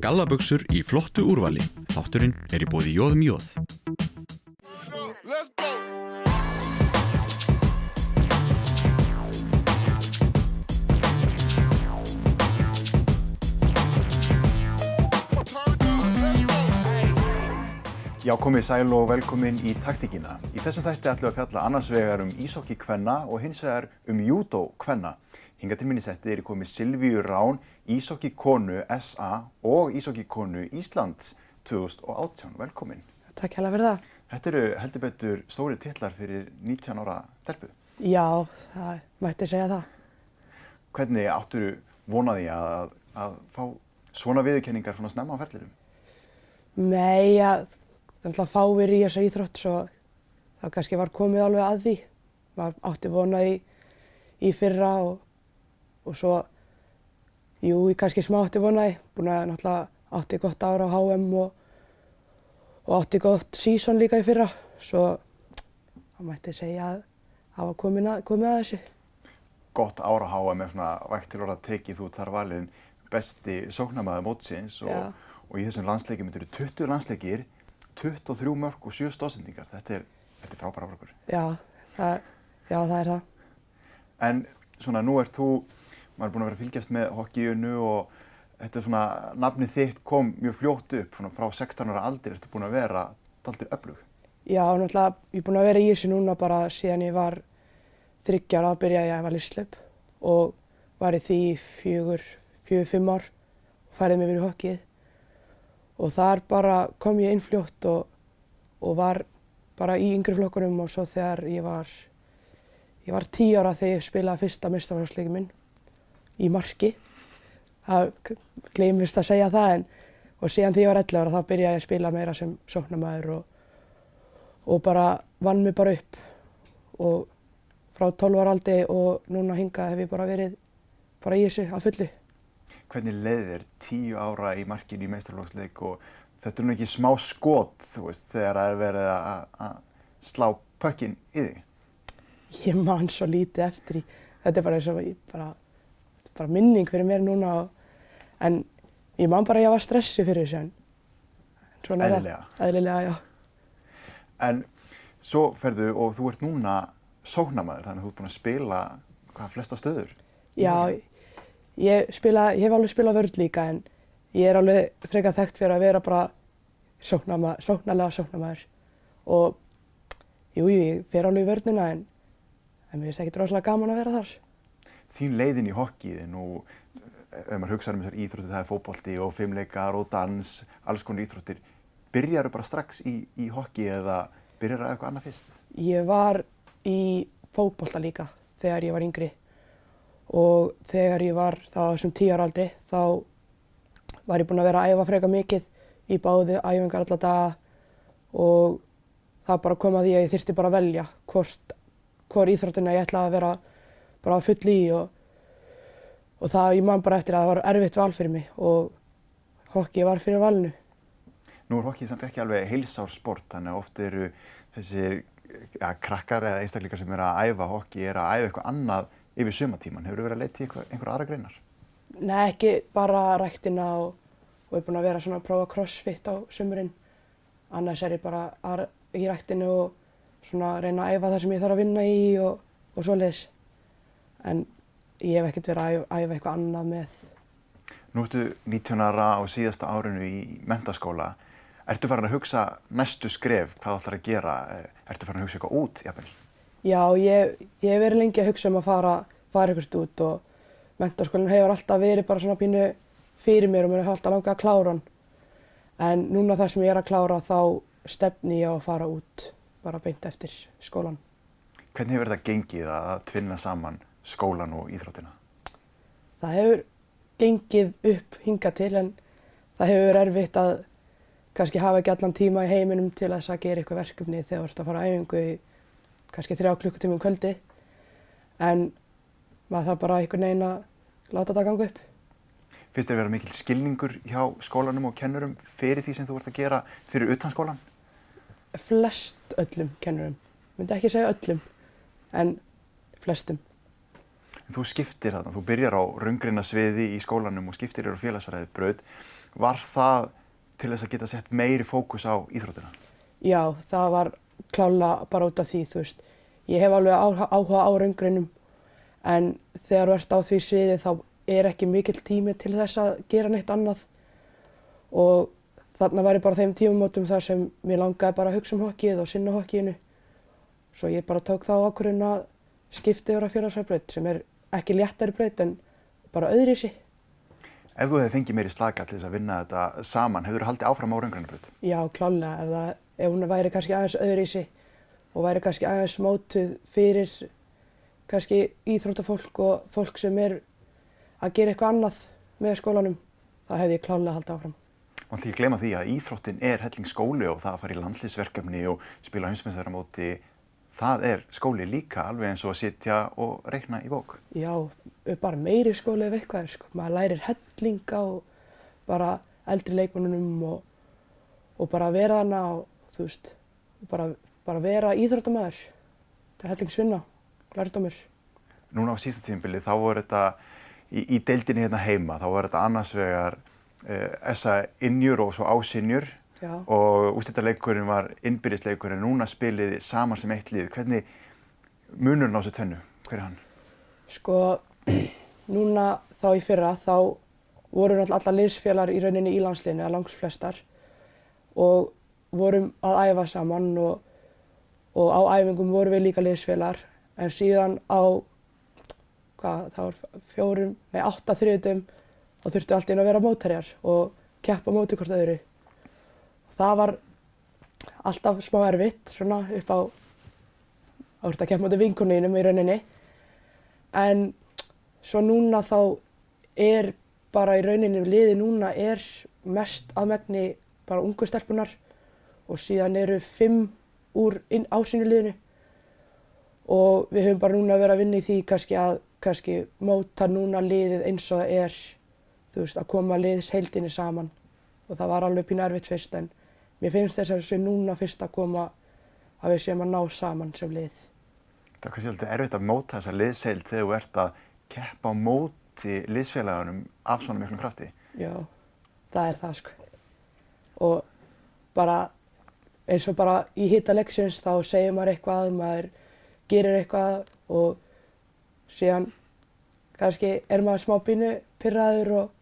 gallabuxur í flottu úrvali. Þátturinn í boði Jóðum Jóð. Já, komið sæl og velkomin í taktíkina. Í þessum þætti ætlum við að fjalla annars vegar íshokkí kvenna og hins vegar júdó kvenna. Hingað til mín í settið komið Silvíu Rán, íshokkí konu SA og íshokkí konu Íslands 2018. Velkomin. Takk hérlega fyrir það. Þetta eru heldur betur stóri titlar fyrir 19 ára stelpu. Já, það mætti segja það. Hvernig áttirðu von á því að fá svona viðurkenningar svona snemma á ferlinum? Nei, það er alltaf fáir í þessa íþrótt svo það kannski var komið alveg að því. Maður átti von á því í fyrra og svo, jú, ég kannski smá átti von á því. Búin að náttúrulega átti gott ár á HM og átti gott season líka í fyrra. Svo það mætti segja að hafa komið að þessu. Gott ár á HM svona vægt til orða tekið, þú þar valinn besti sóknarmaður mótsins og í þessum landsleikjum eru 20 landsleikir, 23 mörk og 7 stoðsendingar. Þetta er frábær árangur. Já, það er það. En svona nú maður er búinn að vera að fylgjast með hokkíinu og þetta er svona, nafnið þitt kom mjög fljótt upp, svona frá 16 ára aldri ertu búinn að vera dálítið öflug. Já, náttúrulega, ég er búinn að vera í þessu núna bara síðan ég var 3 ára að byrja ég að æfa listhlaup og var í því 4-5 ár og færði mig fyrir hokkíið. Og þar bara kom ég inn fljótt og var bara í yngri flokkunum og svo þegar ég var 10 ára þegar ég spilaði fyrsta meistaraflokksleikinn minn í marki. Það gleymist að segja það og síðan þegar ég var 11 ára þá byrjaði ég að spila meira sem sóknarmaður og bara vann mig bara upp og frá 12 ára aldri og núna hingað hef ég bara verið bara í þessu að fullu. Hvernig leið þér 10 ára í markinu í meistaraflokksleik og þetta er nú ekki smá skot, þú veist, þegar það er verið að slá pökkinn í þig? Ég man svo lítið eftir því. Þetta er bara eins og bara minning fyrir mér núna en ég man bara að ég var stressuð fyrir þessu en svona er það. Eðlilega, já. En svo ferðu og þú ert núna sóknarmaður, þannig að þú ert búinn að spila flesta stöður? Já. Ég hef alveg spilað vörn líka en ég er alveg frekar þekkt fyrir að vera bara sóknarlega sóknarmaður og ég fer alveg í vörnina en mér finnst ekkert rosalega gaman að vera þar. Þín leiðin í hokkíið nú, ef maður hugsar þessar íþróttir, það er fótbolti og fimleikar og dans, alls konar íþróttir. Byrjarðu bara strax í hokkí eða byrjarðu eitthvað annað fyrst? Ég var í fótbolta líka þegar ég var yngri. Og þegar ég var þá þessum 10 ára aldri þá var ég búinn að vera að æfa frekar mikið í báði æfingar alla daga og það bara kom að því að ég þyrfti bara að velja hvor íþróttina ég ætlaði að vera bara full í og það ég man bara eftir að það var erfitt val fyrir mig og hokkí var fyrir valinu. Nú er hokkí samt ekki alveg heilsárssport þannig að oft eru þessir krakkar eða einstaklingar sem eru að æfa hokkí eru að æfa eitthvað annað yfir sumartíman. Hefurðu verið að leita í einhverjar aðrar greinar? Nei, ekki bara ræktina og er búinn að vera svona að prófa crossfit á sumrin. Annars er ég bara í ræktinu og svona að reyna að æfa það sem ég þarf að vinna í og svoleiðis. En ég hef ekkert verið að æfa eitthvað annað með. Nú ertu 19 ára á síðasta árinu í menntaskóla. Ertu farin að hugsa næstu skref, hvað þú ætlar að gera? Ertu farin að hugsa eitthvað út, jafnvel? Já, ég hef verið lengi að hugsa að fara eitthvað út og menntaskólinn hefur alltaf verið bara svona pínu fyrir mér og mér hefur alltaf langað að klára hann. En núna þar sem ég er að klára þá stefni ég á að fara út bara beint eftir skólan. Hvernig hefur þetta gengið að tvinna saman skólan og íþróttina? Það hefur gengið upp hingað til en það hefur verið erfitt að kannski hafa ekki allan tíma í heiminum til þess að gera eitthvað verkefni þegar þú ert að fara á æfingu í kannski 3 klukkutíma kvöldi en maður þarf bara einhvern veginn að láta það ganga upp. Finnst þér vera mikil skilningur hjá skólanum og kennurum fyrir því sem þú ert að gera fyrir utan skólan? Flest öllum kennurum. Ég myndi ekki segja öllum en flestum. Þú skiptir þarna, þú byrjar á raungreinasviði í skólanum og skiptir þér á félagsfræðibraut Var það til þess að geta sett meiri fókus á íþróttina? Já, það var klárlega bara út af því, þú veist. Ég hef alveg áhuga á raungreinum en þegar þú ert á því sviði þá er ekki mikill tími til þess að gera neitt annað og þarna var ég bara á þeim tímamótum þar sem mér langaði bara að hugsa hokkíið og sinna hokkíinu. Svo ég bara tók þá ákvörðun að skipta yfir á félagsbraut sem ekki léttari braut en bara öðruvísi. Ef þú hefði fengið meiri slaka til þess að vinna þetta saman, hefur þú haldið áfram á raungreinabraut? Já, klárlega. Ef hún væri kannski aðeins öðruvísi og væri kannski aðeins mótuð fyrir kannski íþróttafólk og fólk sem að gera eitthvað annað með skólanum, þá hefði ég klárlega haldið áfram. Og ætla ekki að gleyma því að íþróttin hellingsskóli og það að fara í landsliðsverkefni og spila heimsmeistaramóti, það skóli líka alveg eins og að sitja og reikna í bók. Já, bara meiri skóli ef eitthvað sko. Maður lærir hellinga og bara eldri leikmönnunum og bara vera þarna og þú veist, bara vera íþróttamaður. Þetta hellingsvinna, lærdómur. Núna á síðasta tímabili þá var þetta í deildinni hérna heima, þá var þetta annars vegar SA Innjur og svo Ásynjur. Já. Og úrslitaleikurinn var innbyrðisleikurinn, núna spiliði saman sem eitt lið. Hvernig munurinn á þessu tvennu? Hver hann? Sko, núna þá í fyrra þá voru náttúrulega allar liðsfélagar í rauninni í landsliðinu, eða langflestar og vorum að æfa saman og á æfingum vorum við líka liðsfélagar en síðan á, það var 8 þriðjudum þá þurftu allt inn að vera mótherjar og keppa móti hvort öðru. Það var alltaf smá erfitt svona upp á að keppa móti vinkonunum í rauninni. En svo núna þá bara í rauninni liðið núna mest að megni bara ungu stelpunar og síðan eru 5 úr Ásynjuliðinu og við höfum bara núna verið að vinna í því kannski móta núna liðið eins og það þú veist, að koma liðsheildinni saman og það var alveg pínu erfitt fyrst en mér finnst þess að núna fyrst að koma að við séum að ná saman sem lið. Það er kannski alltaf erfitt að móta þessa liðsheild þegar þú ert að keppa á móti liðsfélagunum af svona miklum krafti. Já, það það sko. Og bara eins og bara í hita leiksins þá segir maður eitthvað, maður gerir eitthvað og síðan kannski maður smá pínu pirraður og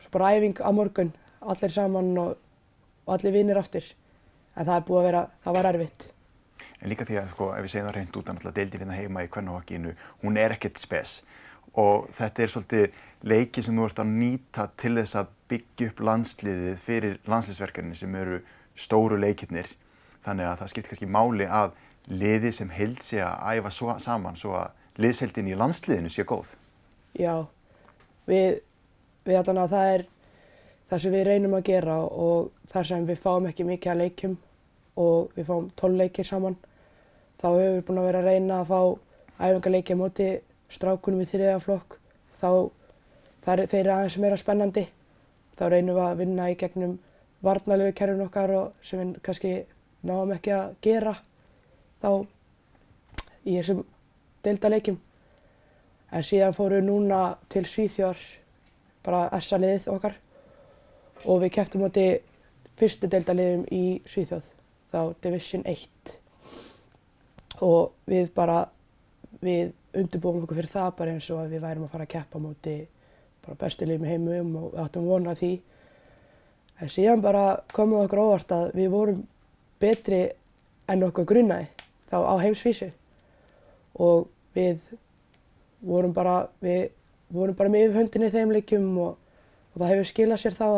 svo bara æfing á morgun, allir saman og allir vinir aftur. En það var erfitt. En líka því að sko, ef við segjum það hreint út að deildin hérna heima í kvennahokkíinu, hún ekkert spes. Og þetta svolítið leiki sem þú ert að nýta til þess að byggja upp landsliðið fyrir landsliðsverkefni sem eru stóru leikirnir. Þannig að það skiptir kannski máli að liðið sem heild sé að æfa saman svo að liðsheildin í landsliðinu sé góð. Já, við þarna það það sem við reynum að gera og þar sem við fáum ekki mikið að leikjum og við fáum 12 leikir saman, þá höfum við búin að vera að reyna að fá æfingaleiki á móti strákunum í 3. flokk. Þeir aðeins meira spennandi. Þá reynum við að vinna í gegnum varnarlegu kerfin okkar og sem við kannski náum ekki að gera þá í þessum deildarleikjum. En síðan fórum við núna til Svíþjóðar, bara SA-liðið okkar og við kepptum móti fyrstu deildarliðum í Svíþjóð, þá Division 1. Og við undirbúum okkur fyrir það bara eins og að við værum að fara að keppa móti bara bestu liðum í heimum og við áttum vona því. En síðan bara komum við okkur óvart að við vorum betri en okkur grunaði þá á heimsvísu og við vorum bara með yfirhöndinni í þeim leikjum og það hefur skilað sér þá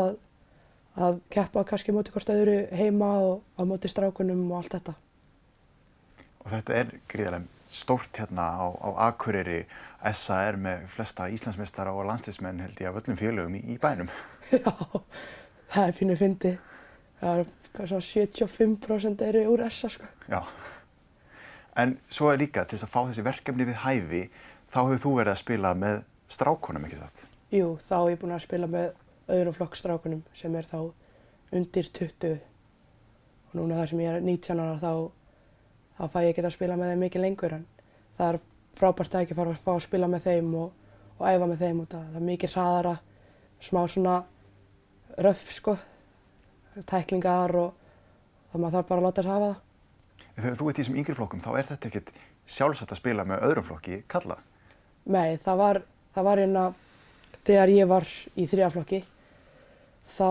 að keppa kannski móti hvort öðru heima og á móti strákunum og allt þetta. Og þetta gríðarlega stórt hérna á Akureyri. SA með flesta Íslandsmeistara og landsliðsmenn held ég af öllum félögum í bænum. Já, það pínu fyndið. Það svona 75% eru úr SA sko. Já. En svo líka til þess að fá þessi verkefni við hæfi, þá hefur þú verið að spila með strákunum, ekki satt? Jú, þá ég búin að spila með öðrum flokk strákunum sem þá undir 20. Og núna þar sem ég 19 ára þá fæ ég geta að spila með þeim mikið lengur en það frábært að ekki fara að fá að spila með þeim og æfa með þeim og það mikið hraðara, smá svona röff sko, tæklingar og það maður þarf bara að láta þess að hafa það. Þegar þú ert í þessum yngri flokkum, þá er þetta ekkert sjálfsagt að spila með öðrum flokki karla? Nei, það var hérna, þegar ég var í 3. flokki, þá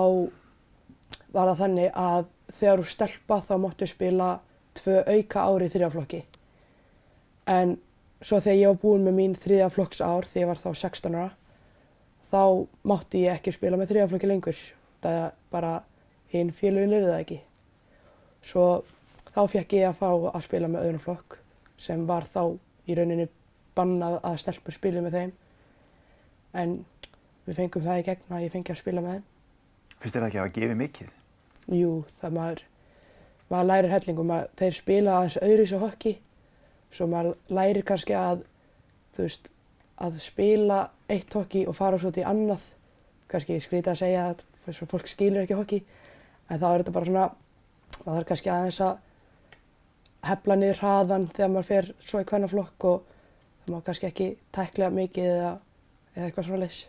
var það þannig að þegar þú stelpa þá máttu spila 2 auka ár í 3. flokki. En svo þegar ég var búin með mín 3. flokks ár, þegar ég var þá 16 ára, þá mátti ég ekki spila með 3. flokki lengur. Það bara hinn félögin leyfði það ekki. Svo þá fékk ég að fá að spila með öðrum flokk sem var þá í rauninni bannað að stelpur spila með þeim. En við fengum það í gegn að ég fengi að spila með þeim. Finnst þér það ekki að hafa gefið mikið? Jú, það maður lærir hellingum. Þeir spila aðeins öðruvísi hockey, svo maður lærir kannski að, þú veist, að spila eitt hockey og fara svo til annað. Kannski skrítið að segja að fólk skilur ekki hockey, en þá er þetta bara svona, maður þarf kannski aðeins að hefla niður hraðan þegar maður fer svo í kvennaflokk og það má kannski ekki tækla mikið eða eitthvað svona leys.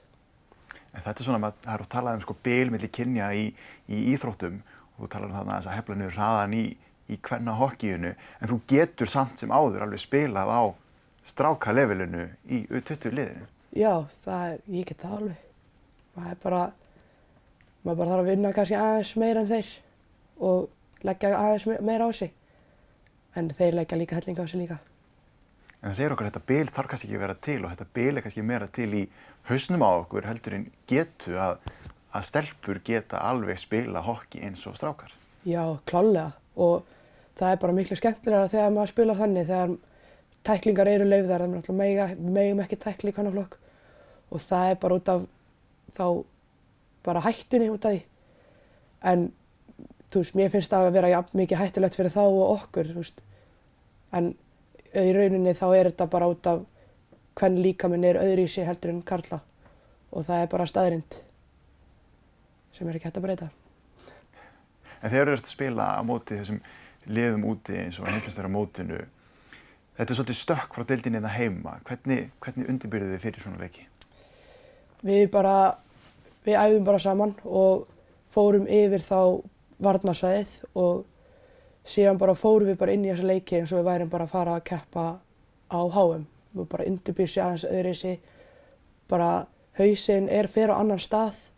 En þetta er svona, það er að tala sko bil milli kynja í íþróttum og þú talar þarna að hefla niður hraðan í kvennahokkíinu, en þú getur samt sem áður alveg spilað á strákalevelinu í U20 liðinu. Já, ég get það alveg. Maður bara þarf að vinna kannski aðeins meira en þeir og leggja aðeins meira á sig. En þeir leggja líka helling á sig líka. En það segir okkur að þetta bil þarf kannski ekki að vera til og þetta bil er kannski meira til í hausnum á okkur heldur en getu að stelpur geta alveg spila hockey eins og strákar. Já, klárlega. Og það er bara miklu skemmtilegra þegar maður spilar þannig, þegar tæklingar eru leyfðar, við megum ekki tækla í kvennaflokk og það er bara út af þá bara hættunni út af því. En þú veist, mér finnst það að vera jafn mikið hættulegt fyrir þá og okkur, þú veist. En í rauninni þá er þetta bara út af hvernig líkaminn er öðruvísi heldur en karla og það er bara staðreynd sem er ekki hægt að breyta. En þegar þú ert að spila á móti þessum liðum úti eins og heimsmeistaramótinu, þetta er svolítið stökk frá deildinni hérna heima. Hvernig undirbyrjuðu þið fyrir svona leiki? Við æfðum bara saman og fórum yfir þá varnarsvæðið og síðan bara fórum við bara inn í þessa leiki eins og við værum bara að fara að keppa á HM. Við bara undirbýr sig aðeins öðruvísi, bara hausinn fer á annan stað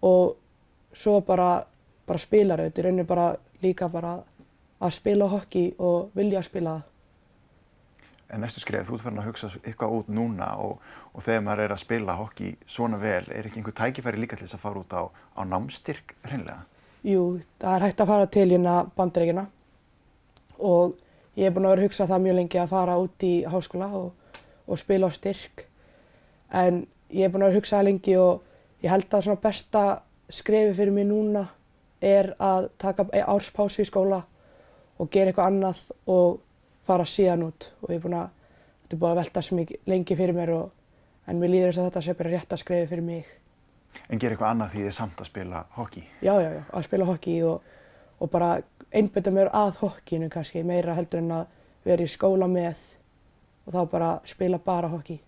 og svo bara spilar þetta. Í rauninni bara líka bara að spila hockey og vilja spila það. En næstu skref, þú ert farin að hugsa eitthvað út núna og þegar maður er að spila hockey svona vel, er ekki einhver tækifæri líka til þess að fara út á námsstyrk hreinlega? Jú, það er hægt að fara til hérna Bandaríkjanna og ég búin að vera að hugsa það mjög lengi að fara út í háskóla og spila á styrk. En ég búin að vera að hugsa það lengi og ég held að svona besta skrefi fyrir mig núna að taka árspásu í skóla og gera eitthvað annað og fara síðan út og þetta er búin að velta svo mikið lengi fyrir mér en mér líður þess að þetta sé bara rétt að skrefi fyrir mig. En gera eitthvað annað því þið samt að spila hockey? Já, að spila hockey og bara einbeita mér að hockeynu kannski meira heldur en að vera í skóla með og þá bara spila bara hockey.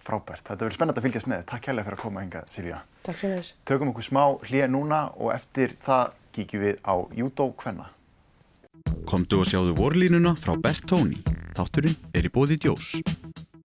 Frábært, þetta verður spennandi að fylgjast með. Takk kærlega fyrir að koma hingað, Silvía. Takk fyrir þess. Tökum okkur smá hlé núna og eftir það kíkjum við á júdó kvenna. Komdu og sjáðu vorlínuna frá Bertoni. Þátturinn er í boði Djós.